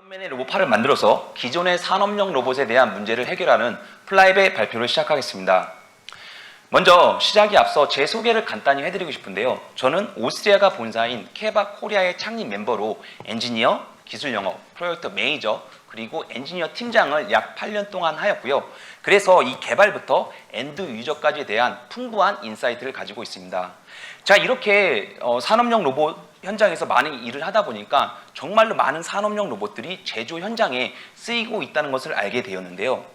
1면의 로봇8을 만들어서 기존의 산업용 로봇에 대한 문제를 해결하는 플라이브의 발표를 시작하겠습니다. 먼저 시작에 앞서 제 소개를 간단히 해드리고 싶은데요. 저는 오스트리아가 본사인 케바 코리아의 창립 멤버로 엔지니어, 기술 영업, 프로젝트 매니저, 그리고 엔지니어 팀장을 약 8년 동안 하였고요. 그래서 이 개발부터 엔드 유저까지에 대한 풍부한 인사이트를 가지고 있습니다. 자, 이렇게 산업용 로봇 현장에서 많은 일을 하다 보니까 정말로 많은 산업용 로봇들이 제조 현장에 쓰이고 있다는 것을 알게 되었는데요.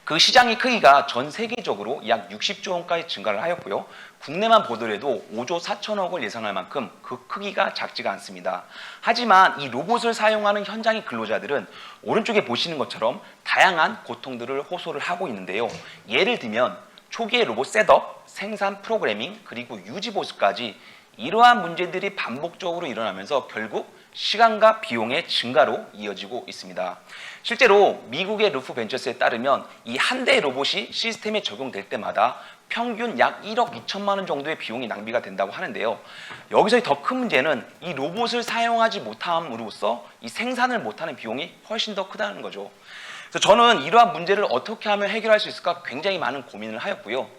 그 시장의 크기가 전 세계적으로 약 60조 원까지 증가를 하였고요. 국내만 보더라도 5조 4천억을 예상할 만큼 그 크기가 작지가 않습니다. 하지만 이 로봇을 사용하는 현장의 근로자들은 오른쪽에 보시는 것처럼 다양한 고통들을 호소를 하고 있는데요. 예를 들면 초기의 로봇 셋업, 생산 프로그래밍, 그리고 유지 보수까지 이러한 문제들이 반복적으로 일어나면서 결국 시간과 비용의 증가로 이어지고 있습니다. 실제로 미국의 루프 벤처스에 따르면 이 한 대의 로봇이 시스템에 적용될 때마다 평균 약 1억 2천만 원 정도의 비용이 낭비가 된다고 하는데요. 여기서 더 큰 문제는 이 로봇을 사용하지 못함으로써 이 생산을 못하는 비용이 훨씬 더 크다는 거죠. 그래서 저는 이러한 문제를 어떻게 하면 해결할 수 있을까 굉장히 많은 고민을 하였고요.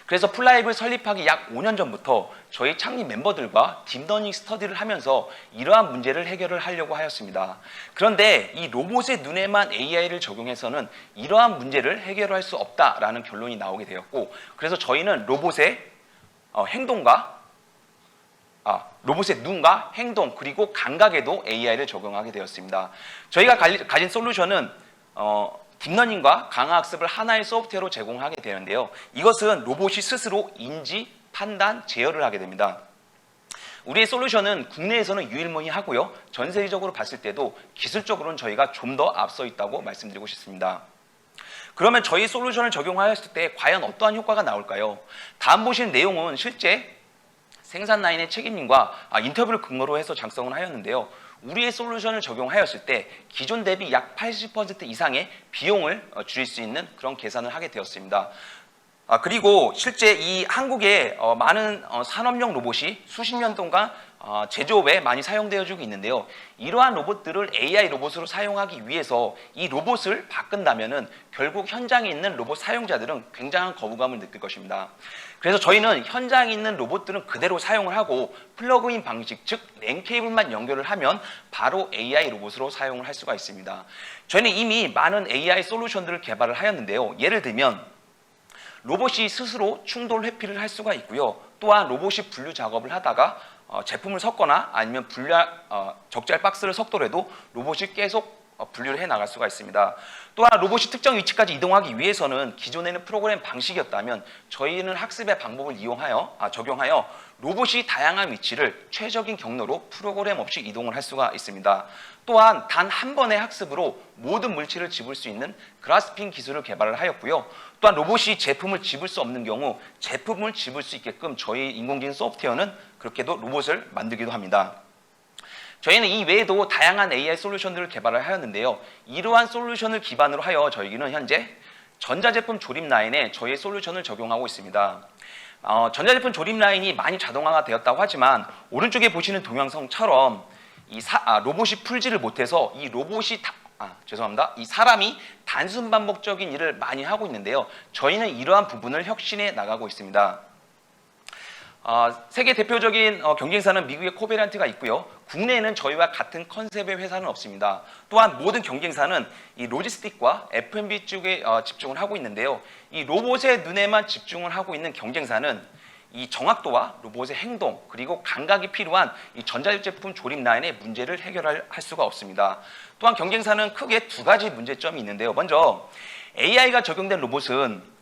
그래서 플라이브를 설립하기 약 5년 전부터 저희 창립 멤버들과 딥러닝 스터디를 하면서 이러한 문제를 해결을 하려고 하였습니다. 그런데 이 로봇의 눈에만 AI를 적용해서는 이러한 문제를 해결할 수 없다라는 결론이 나오게 되었고, 그래서 저희는 로봇의 로봇의 눈과 행동 그리고 감각에도 AI를 적용하게 되었습니다. 저희가 가진 솔루션은 딥러닝과 강화학습을 하나의 소프트웨어로 제공하게 되는데요. 이것은 로봇이 스스로 인지, 판단, 제어를 하게 됩니다. 우리의 솔루션은 국내에서는 유일무이하고요. 전 세계적으로 봤을 때도 기술적으로는 저희가 좀 더 앞서 있다고 말씀드리고 싶습니다. 그러면 저희 솔루션을 적용하였을 때 과연 어떠한 효과가 나올까요? 다음 보시는 내용은 실제 생산 라인의 책임님과 인터뷰를 근거로 해서 작성을 하였는데요. 우리의 솔루션을 적용하였을 때 기존 대비 약 80% 이상의 비용을 줄일 수 있는 그런 계산을 하게 되었습니다. 그리고 실제 이 한국의 많은 산업용 로봇이 수십 년 동안 제조업에 많이 사용되어지고 있는데요. 이러한 로봇들을 AI 로봇으로 사용하기 위해서 이 로봇을 바꾼다면은 결국 현장에 있는 로봇 사용자들은 굉장한 거부감을 느낄 것입니다. 그래서 저희는 현장에 있는 로봇들은 그대로 사용을 하고 플러그인 방식, 즉 랜 케이블만 연결을 하면 바로 AI 로봇으로 사용을 할 수가 있습니다. 저희는 이미 많은 AI 솔루션들을 개발을 하였는데요. 예를 들면 로봇이 스스로 충돌 회피를 할 수가 있고요. 또한 로봇이 분류 작업을 하다가 제품을 섞거나 아니면 적재할 박스를 섞더라도 로봇이 계속 분류를 해 나갈 수가 있습니다. 또한 로봇이 특정 위치까지 이동하기 위해서는 기존에는 프로그램 방식이었다면 저희는 학습의 방법을 적용하여 로봇이 다양한 위치를 최적인 경로로 프로그램 없이 이동을 할 수가 있습니다. 또한 단 한 번의 학습으로 모든 물질을 집을 수 있는 그라스핑 기술을 개발을 하였고요. 또한 로봇이 제품을 집을 수 없는 경우 제품을 집을 수 있게끔 저희 인공지능 소프트웨어는 그렇게도 로봇을 만들기도 합니다. 저희는 이 외에도 다양한 AI 솔루션들을 개발을 하였는데요. 이러한 솔루션을 기반으로 하여 저희는 현재 전자제품 조립 라인에 저희의 솔루션을 적용하고 있습니다. 전자제품 조립 라인이 많이 자동화가 되었다고 하지만 오른쪽에 보시는 동영상처럼 로봇이 풀지를 못해서 이 사람이 단순 반복적인 일을 많이 하고 있는데요. 저희는 이러한 부분을 혁신해 나가고 있습니다. 세계 대표적인 경쟁사는 미국의 코베란트가 있고요. 국내에는 저희와 같은 컨셉의 회사는 없습니다. 또한 모든 경쟁사는 이 로지스틱과 F&B 쪽에 집중을 하고 있는데요. 이 로봇의 눈에만 집중을 하고 있는 경쟁사는 이 정확도와 로봇의 행동 그리고 감각이 필요한 이 전자제품 조립 라인의 문제를 해결할 수가 없습니다. 또한 경쟁사는 크게 두 가지 문제점이 있는데요. 먼저 AI가 적용된 로봇은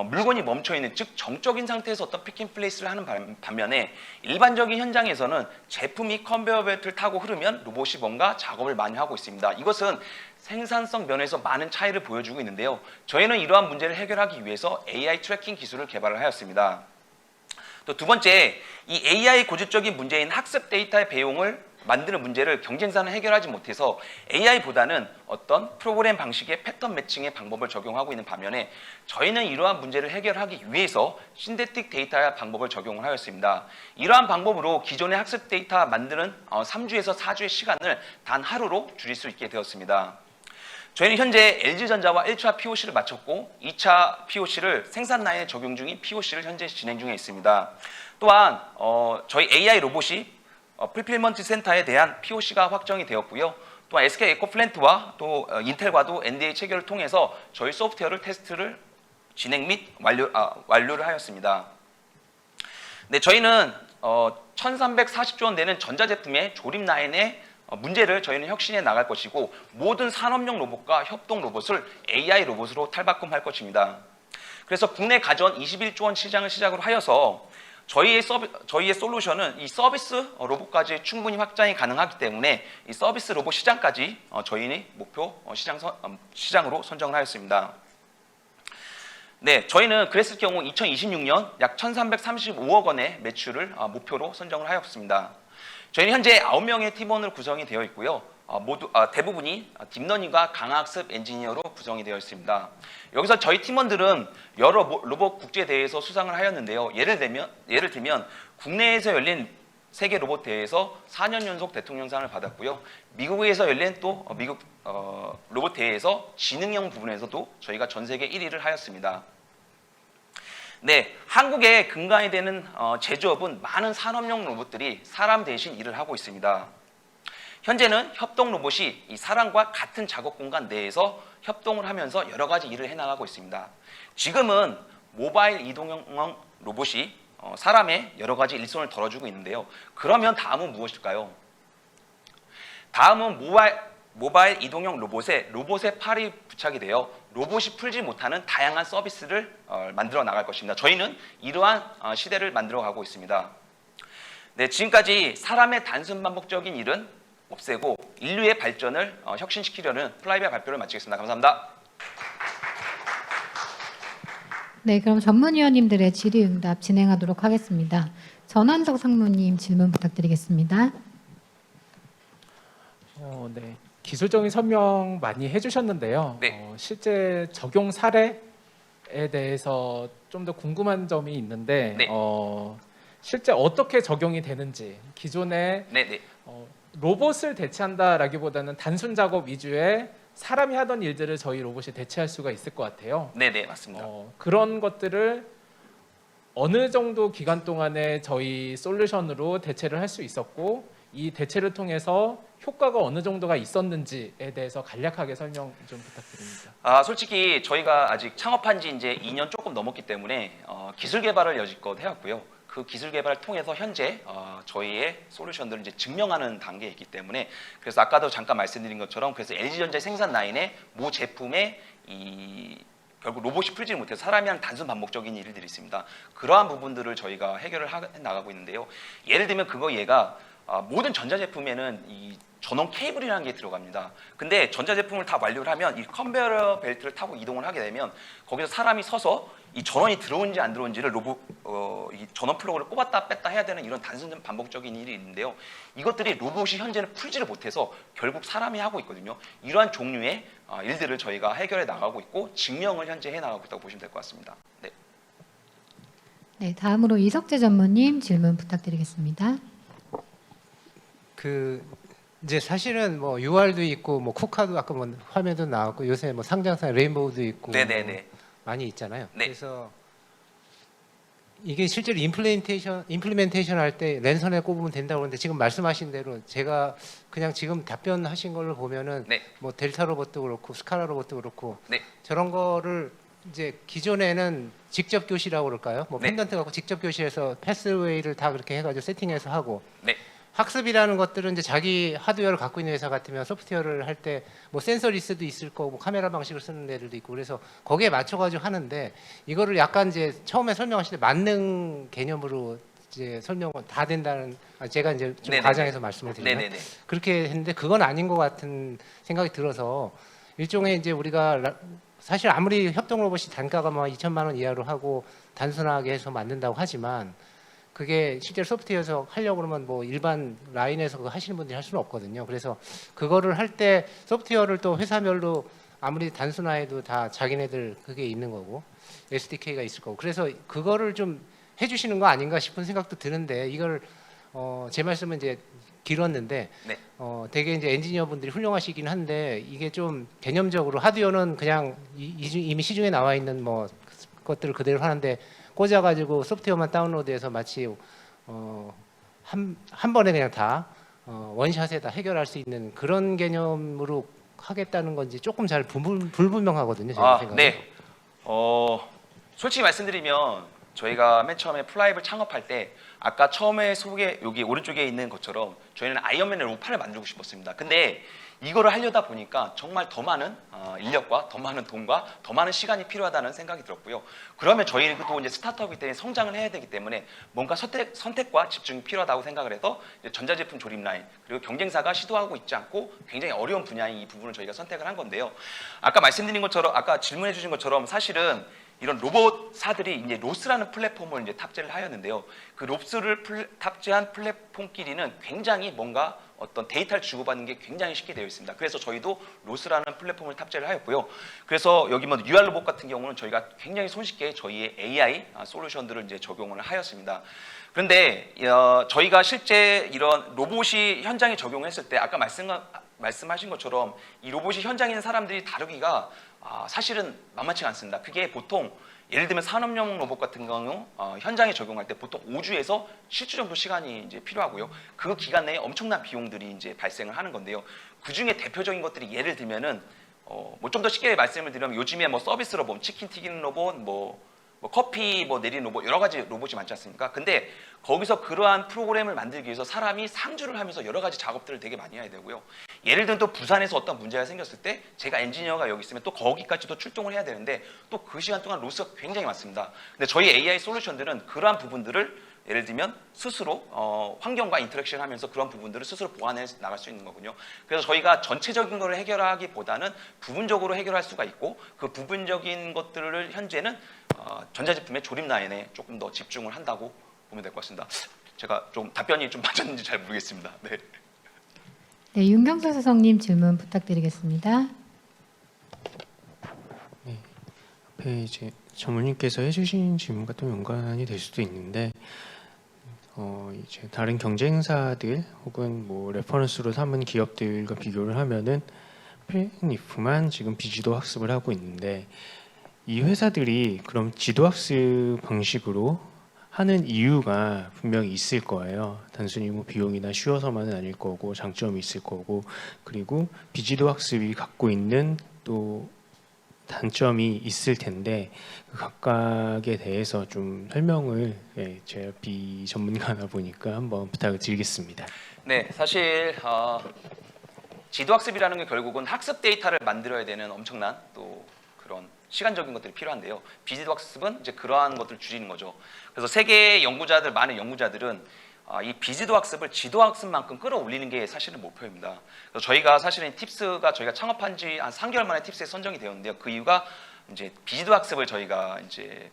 물건이 멈춰있는, 즉 정적인 상태에서 어떤 피킹플레이스를 하는 반면에 일반적인 현장에서는 제품이 컨베이어 벨트를 타고 흐르면 로봇이 뭔가 작업을 많이 하고 있습니다. 이것은 생산성 면에서 많은 차이를 보여주고 있는데요. 저희는 이러한 문제를 해결하기 위해서 AI 트래킹 기술을 개발을 하였습니다. 또 두 번째, 이 AI 고질적인 문제인 학습 데이터의 배용을 만드는 문제를 경쟁사는 해결하지 못해서 AI보다는 어떤 프로그램 방식의 패턴 매칭의 방법을 적용하고 있는 반면에 저희는 이러한 문제를 해결하기 위해서 신데틱 데이터 방법을 적용을 하였습니다. 이러한 방법으로 기존의 학습 데이터 만드는 3주에서 4주의 시간을 단 하루로 줄일 수 있게 되었습니다. 저희는 현재 LG전자와 1차 POC를 마쳤고 2차 POC를 생산 라인에 적용 중인 POC를 현재 진행 중에 있습니다. 또한 저희 AI 로봇이 풀필먼트 센터에 대한 POC가 확정이 되었고요. 또한 SK 에코플랜트와 또 인텔과도 NDA 체결을 통해서 저희 소프트웨어를 테스트를 진행 및 완료를 하였습니다. 네, 저희는 1340조 원 되는 전자제품의 조립 라인의 문제를 저희는 혁신해 나갈 것이고 모든 산업용 로봇과 협동 로봇을 AI 로봇으로 탈바꿈할 것입니다. 그래서 국내 가전 21조 원 시장을 시작으로 하여서 저희의 솔루션은 이 서비스 로봇까지 충분히 확장이 가능하기 때문에 이 서비스 로봇 시장까지 저희의 목표 시장으로 선정을 하였습니다. 네, 저희는 그랬을 경우 2026년 약 1,335억 원의 매출을 목표로 선정을 하였습니다. 저희는 현재 9명의 팀원으로 구성이 되어 있고요. 대부분이 딥러닝과 강학습 엔지니어로 구성이 되어 있습니다. 여기서 저희 팀원들은 여러 로봇 국제대회에서 수상을 하였는데요. 예를 들면 국내에서 열린 세계 로봇 대회에서 4년 연속 대통령상을 받았고요. 미국에서 열린 또 미국 로봇 대회에서 지능형 부분에서도 저희가 전 세계 1위를 하였습니다. 네, 한국의 근간이 되는 제조업은 많은 산업용 로봇들이 사람 대신 일을 하고 있습니다. 현재는 협동 로봇이 이 사람과 같은 작업 공간 내에서 협동을 하면서 여러 가지 일을 해나가고 있습니다. 지금은 모바일 이동형 로봇이 사람의 여러 가지 일손을 덜어주고 있는데요. 그러면 다음은 무엇일까요? 다음은 모바일 이동형 로봇에 팔이 부착이 되어 로봇이 풀지 못하는 다양한 서비스를 만들어 나갈 것입니다. 저희는 이러한 시대를 만들어 가고 있습니다. 네, 지금까지 사람의 단순 반복적인 일은 없애고 인류의 발전을 혁신시키려는 플라이베어 발표를 마치겠습니다. 감사합니다. 네, 그럼 전문위원님들의 질의응답 진행하도록 하겠습니다. 전환석 상무님 질문 부탁드리겠습니다. 네. 기술적인 설명 많이 해주셨는데요. 네. 실제 적용 사례에 대해서 좀 더 궁금한 점이 있는데 네. 실제 어떻게 적용이 되는지 기존에 네. 로봇을 대체한다라기보다는 단순 작업 위주의 사람이 하던 일들을 저희 로봇이 대체할 수가 있을 것 같아요. 네, 맞습니다. 그런 것들을 어느 정도 기간 동안에 저희 솔루션으로 대체를 할 수 있었고 이 대체를 통해서 효과가 어느 정도가 있었는지에 대해서 간략하게 설명 좀 부탁드립니다. 솔직히 저희가 아직 창업한 지 이제 2년 조금 넘었기 때문에 기술 개발을 여지껏 해왔고요. 그 기술 개발을 통해서 현재 저희의 솔루션들을 이제 증명하는 단계에 있기 때문에 그래서 아까도 잠깐 말씀드린 것처럼 그래서 LG전자의 생산 라인에 모 제품에 결국 로봇이 풀지 못해서 사람이 하는 단순 반복적인 일들이 있습니다. 그러한 부분들을 저희가 해결을 해 나가고 있는데요. 예를 들면 얘가 모든 전자제품에는 이 전원 케이블이라는 게 들어갑니다. 근데 전자제품을 다 완료를 하면 이 컨베이어 벨트를 타고 이동을 하게 되면 거기서 사람이 서서 이 전원이 들어온지 안 들어온지를 이 전원 플러그를 꼽았다 뺐다 해야 되는 이런 단순 반복적인 일이 있는데요. 이것들이 로봇이 현재는 풀지를 못해서 결국 사람이 하고 있거든요. 이러한 종류의 일들을 저희가 해결해 나가고 있고 증명을 현재 해 나가고 있다고 보시면 될 것 같습니다. 네. 네, 다음으로 이석재 전무님 질문 부탁드리겠습니다. 이제 사실은 뭐 UR도 있고 뭐 쿠카도 아까 뭐 화면도 나왔고 요새 뭐 상장사 레인보우도 있고 네네네. 많이 있잖아요. 네. 그래서 이게 실제로 임플리멘테이션 할 때 랜선에 꼽으면 된다고 그러는데 지금 말씀하신 대로 제가 그냥 지금 답변하신 걸로 보면은 네. 뭐 델타 로봇도 그렇고 스카라 로봇도 그렇고 네. 저런 거를 이제 기존에는 직접 교시라고 그럴까요? 뭐 네. 펜던트 갖고 직접 교시해서 패스웨이를 다 그렇게 해가지고 세팅해서 하고 네. 학습이라는 것들은 이제 자기 하드웨어를 갖고 있는 회사 같으면 소프트웨어를 할 때 뭐 센서 리스도 있을 거고 뭐 카메라 방식을 쓰는 애들도 있고 그래서 거기에 맞춰가지고 하는데 이거를 약간 이제 처음에 설명하실 때 만능 개념으로 이제 설명은 다 된다는 제가 이제 좀 네네네. 과장해서 말씀을 드리면 네네네. 그렇게 했는데 그건 아닌 것 같은 생각이 들어서 일종의 이제 우리가 사실 아무리 협동 로봇이 단가가 뭐 2천만 원 이하로 하고 단순하게 해서 만든다고 하지만 그게 실제로 소프트웨어에서 하려고 그러면 뭐 일반 라인에서 그거 하시는 분들이 할 수는 없거든요. 그래서 그거를 할 때 소프트웨어를 또 회사별로 아무리 단순화해도 다 자기네들 그게 있는 거고 SDK가 있을 거고 그래서 그거를 좀 해주시는 거 아닌가 싶은 생각도 드는데 이걸 제 말씀은 이제 길었는데 네. 되게 이제 엔지니어 분들이 훌륭하시긴 한데 이게 좀 개념적으로 하드웨어는 그냥 이미 시중에 나와 있는 뭐 것들을 그대로 하는데 꽂아가지고 소프트웨어만 다운로드해서 마치 한 번에 그냥 다 원샷에다 해결할 수 있는 그런 개념으로 하겠다는 건지 조금 잘 불분명하거든요. 제 생각에. 네. 솔직히 말씀드리면 저희가 맨 처음에 플라이브를 창업할 때 아까 처음에 여기 오른쪽에 있는 것처럼 저희는 아이언맨의 로파를 만들고 싶었습니다. 근데 이거를 하려다 보니까 정말 더 많은 인력과 더 많은 돈과 더 많은 시간이 필요하다는 생각이 들었고요. 그러면 저희도 이제 스타트업이기 때문에 성장을 해야 되기 때문에 뭔가 선택과 집중이 필요하다고 생각을 해서 이제 전자제품 조립 라인 그리고 경쟁사가 시도하고 있지 않고 굉장히 어려운 분야인 이 부분을 저희가 선택을 한 건데요. 아까 말씀드린 것처럼 아까 질문해 주신 것처럼 사실은 이런 로봇사들이 이제 로스라는 플랫폼을 이제 탑재를 하였는데요. 그 로스를 탑재한 플랫폼끼리는 굉장히 뭔가 어떤 데이터를 주고받는 게 굉장히 쉽게 되어 있습니다. 그래서 저희도 로스라는 플랫폼을 탑재를 하였고요. 그래서 여기 뭐 UR 로봇 같은 경우는 저희가 굉장히 손쉽게 저희의 AI 솔루션들을 이제 적용을 하였습니다. 그런데 저희가 실제 이런 로봇이 현장에 적용했을 때 아까 말씀하신 것처럼 이 로봇이 현장에 있는 사람들이 다루기가 사실은 만만치가 않습니다. 그게 보통 예를 들면 산업용 로봇 같은 경우 현장에 적용할 때 보통 5주에서 7주 정도 시간이 이제 필요하고요. 그 기간 내에 엄청난 비용들이 이제 발생을 하는 건데요. 그 중에 대표적인 것들이 예를 들면은 뭐 좀 더 쉽게 말씀을 드리면 요즘에 뭐 서비스 로봇, 치킨 튀기는 로봇, 뭐 커피 내리는 로봇 여러 가지 로봇이 많지 않습니까? 근데 거기서 그러한 프로그램을 만들기 위해서 사람이 상주를 하면서 여러 가지 작업들을 되게 많이 해야 되고요. 예를 들면 또 부산에서 어떤 문제가 생겼을 때 제가 엔지니어가 여기 있으면 또 거기까지도 출동을 해야 되는데 또 그 시간 동안 로스가 굉장히 많습니다. 근데 저희 AI 솔루션들은 그러한 부분들을 예를 들면 스스로 환경과 인터랙션을 하면서 그런 부분들을 스스로 보완해 나갈 수 있는 거군요. 그래서 저희가 전체적인 걸 해결하기보다는 부분적으로 해결할 수가 있고 그 부분적인 것들을 현재는 전자제품의 조립 라인에 조금 더 집중을 한다고 보면 될 것 같습니다. 제가 좀 답변이 좀 맞았는지 잘 모르겠습니다. 네. 네, 윤경서 소장님 질문 부탁드리겠습니다. 앞에 이제 전무님께서 해주신 질문과 또 연관이 될 수도 있는데 이제 다른 경쟁사들 혹은 뭐 레퍼런스로 삼은 기업들과 비교를 하면은 플랫니프만 지금 비지도 학습을 하고 있는데 이 회사들이 그럼 지도 학습 방식으로 하는 이유가 분명히 있을 거예요. 단순히 뭐 비용이나 쉬워서만은 아닐 거고 장점이 있을 거고 그리고 비지도 학습이 갖고 있는 또 단점이 있을 텐데 그 각각에 대해서 좀 설명을 제가 비전문가다 보니까 한번 부탁을 드리겠습니다. 네, 사실 지도학습이라는 게 결국은 학습 데이터를 만들어야 되는 엄청난 또 그런 시간적인 것들이 필요한데요. 비지도학습은 이제 그러한 것들을 줄이는 거죠. 그래서 세계 많은 연구자들은 이 비지도학습을 지도학습만큼 끌어올리는 게 사실은 목표입니다. 그래서 저희가 사실은 팁스가 저희가 창업한 지 한 3개월 만에 팁스에 선정이 되었는데요. 그 이유가 이제 비지도학습을 저희가 이제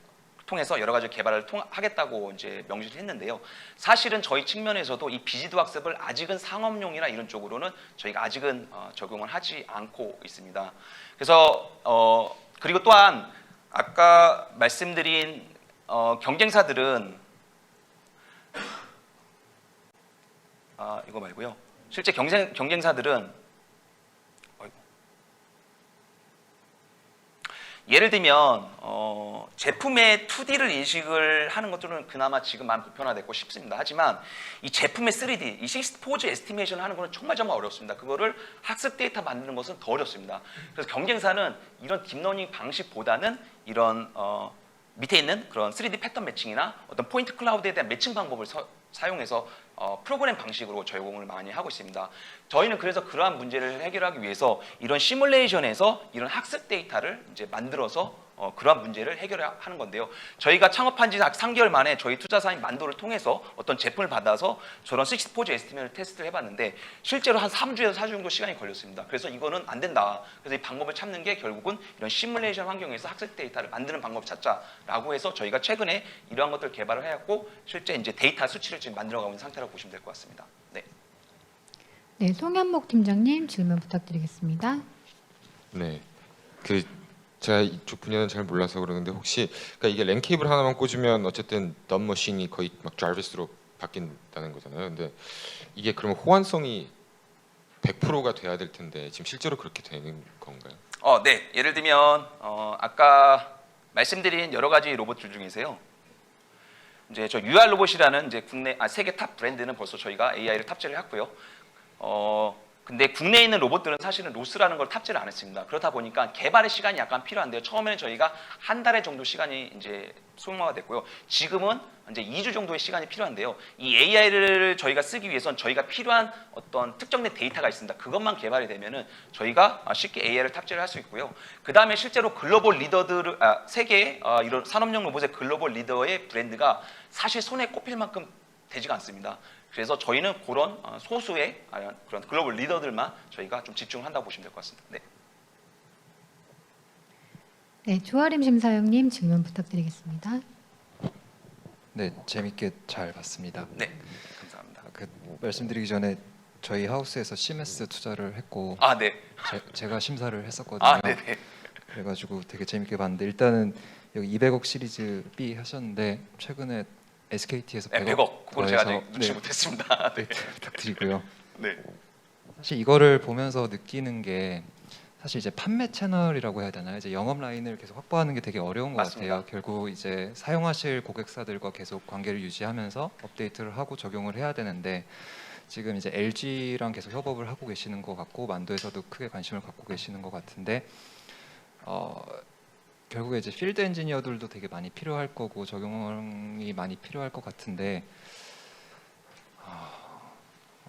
통해서 여러 가지 개발을 하겠다고 이제 명시를 했는데요. 사실은 저희 측면에서도 이 비지도학습을 아직은 상업용이나 이런 쪽으로는 저희가 아직은 적용을 하지 않고 있습니다. 그래서 그리고 또한 아까 말씀드린 경쟁사들은 이거 말고요. 실제 경쟁사들은 예를 들면 제품의 2D를 인식을 하는 것들은 그나마 지금 많이 보편화됐고 쉽습니다. 하지만 이 제품의 3D, 이 6포즈 에스티메이션을 하는 것은 정말 어렵습니다. 그거를 학습 데이터 만드는 것은 더 어렵습니다. 그래서 경쟁사는 이런 딥러닝 방식보다는 이런 밑에 있는 그런 3D 패턴 매칭이나 어떤 포인트 클라우드에 대한 매칭 방법을 사용해서 프로그램 방식으로 적용을 많이 하고 있습니다. 저희는 그래서 그러한 문제를 해결하기 위해서 이런 시뮬레이션에서 이런 학습 데이터를 이제 만들어서 그러한 문제를 해결하는 건데요. 저희가 창업한 지 3개월 만에 저희 투자사인 만도를 통해서 어떤 제품을 받아서 저런 64G 에스티메이터를 테스트를 해봤는데 실제로 한 3주에서 4주 정도 시간이 걸렸습니다. 그래서 이거는 안 된다. 그래서 이 방법을 찾는 게 결국은 이런 시뮬레이션 환경에서 학습 데이터를 만드는 방법을 찾자라고 해서 저희가 최근에 이러한 것들을 개발을 해왔고 실제 이제 데이터 수치를 지금 만들어가고 있는 상태라고 보시면 될 것 같습니다. 네. 네, 송현목 팀장님 질문 부탁드리겠습니다. 네, 제가 이쪽 분야는 잘 몰라서 그러는데 혹시 그러니까 이게 랜 케이블 하나만 꽂으면 어쨌든 덤 머신이 거의 막 드라이버스로 바뀐다는 거잖아요. 근데 이게 그러면 호환성이 100%가 돼야 될 텐데 지금 실제로 그렇게 되는 건가요? 네. 예를 들면 아까 말씀드린 여러 가지 로봇들 중에서요. 이제 저 UR 로봇이라는 이제 세계 탑 브랜드는 벌써 저희가 AI를 탑재를 했고요. 근데 국내에 있는 로봇들은 사실은 로스라는 걸 탑재를 안 했습니다. 그렇다 보니까 개발의 시간이 약간 필요한데요. 처음에는 저희가 한 달의 정도 시간이 이제 소모가 됐고요. 지금은 이제 2주 정도의 시간이 필요한데요. 이 AI를 저희가 쓰기 위해선 저희가 필요한 어떤 특정된 데이터가 있습니다. 그것만 개발이 되면은 저희가 쉽게 AI를 탑재를 할 수 있고요. 그 다음에 실제로 글로벌 리더들, 세계 이런 산업용 로봇의 글로벌 리더의 브랜드가 사실 손에 꼽힐 만큼 되지가 않습니다. 그래서 저희는 그런 소수의 그런 글로벌 리더들만 저희가 좀 집중을 한다고 보시면 될 것 같습니다. 네. 네, 조아림 심사위원님 질문 부탁드리겠습니다. 네, 재밌게 잘 봤습니다. 네. 감사합니다. 말씀드리기 전에 저희 하우스에서 CMS 투자를 했고 네. 제가 심사를 했었거든요. 네, 네. 그래가지고 되게 재밌게 봤는데 일단은 여기 200억 시리즈 B 하셨는데 최근에 SKT에서 100억, 100억. 그걸 제가 아직 더해서 놓지 못했습니다. 네. 부탁드리고요. 네. 사실 이거를 보면서 느끼는 게 사실 이제 판매 채널이라고 해야 되나요? 이제 영업 라인을 계속 확보하는 게 되게 어려운 것 맞습니다. 같아요. 결국 이제 사용하실 고객사들과 계속 관계를 유지하면서 업데이트를 하고 적용을 해야 되는데 지금 이제 LG랑 계속 협업을 하고 계시는 것 같고 만도에서도 크게 관심을 갖고 계시는 것 같은데 결국에 이제 필드 엔지니어들도 되게 많이 필요할 거고 적용이 많이 필요할 것 같은데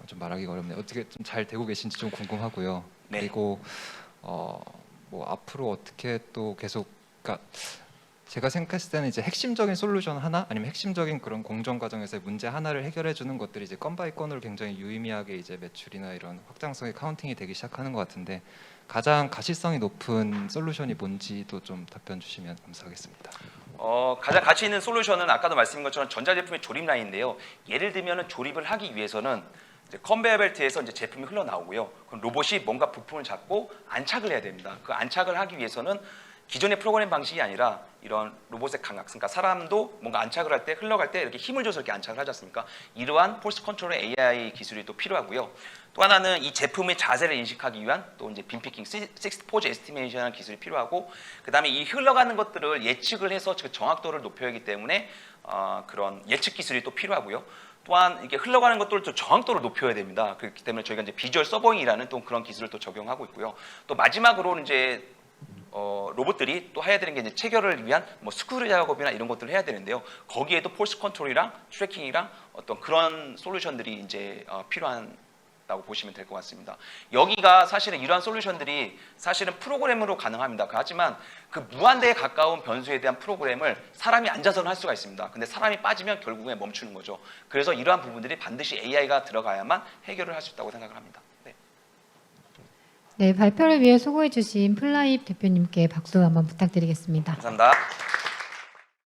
좀 말하기가 어렵네요. 어떻게 좀 잘 되고 계신지 좀 궁금하고요. 네. 그리고 뭐 앞으로 어떻게 또 계속 그러니까 제가 생각했을 때는 이제 핵심적인 솔루션 하나 아니면 핵심적인 그런 공정 과정에서의 문제 하나를 해결해 주는 것들이 이제 건 바이 건으로 굉장히 유의미하게 이제 매출이나 이런 확장성의 카운팅이 되기 시작하는 것 같은데 가장 가시성이 높은 솔루션이 뭔지도 좀 답변 주시면 감사하겠습니다. 가장 가치 있는 솔루션은 아까도 말씀드린 것처럼 전자제품의 조립 라인인데요. 예를 들면 조립을 하기 위해서는 이제 컨베이어 벨트에서 이제 제품이 흘러나오고요. 그럼 로봇이 뭔가 부품을 잡고 안착을 해야 됩니다. 그 안착을 하기 위해서는 기존의 프로그램 방식이 아니라 이런 로봇의 감각, 그러니까 사람도 뭔가 안착을 할 때 흘러갈 때 이렇게 힘을 줘서 이렇게 안착을 하지 않습니까? 이러한 폴스 컨트롤의 AI 기술이 또 필요하고요. 또 하나는 이 제품의 자세를 인식하기 위한 또 이제 빔피킹, 64G 에스티메이션이라는 기술이 필요하고, 그다음에 이 흘러가는 것들을 예측을 해서 그 정확도를 높여야 하기 때문에 그런 예측 기술이 또 필요하고요. 또한 이게 흘러가는 것들을 또 정확도를 높여야 됩니다. 그렇기 때문에 저희가 이제 비주얼 서버잉이라는 또 그런 기술을 또 적용하고 있고요. 또 마지막으로는 이제 로봇들이 또 해야 되는 게 이제 체결을 위한 뭐 스크류 작업이나 이런 것들을 해야 되는데요. 거기에도 폴스 컨트롤이랑 트래킹이랑 어떤 그런 솔루션들이 이제 필요하다고 보시면 될 것 같습니다. 여기가 사실은 이러한 솔루션들이 사실은 프로그램으로 가능합니다. 하지만 그 무한대에 가까운 변수에 대한 프로그램을 사람이 앉아서는 할 수가 있습니다. 근데 사람이 빠지면 결국에 멈추는 거죠. 그래서 이러한 부분들이 반드시 AI가 들어가야만 해결을 할 수 있다고 생각을 합니다. 네. 네, 발표를 위해 수고해 주신 플라입 대표님께 박수 한번 부탁드리겠습니다. 감사합니다.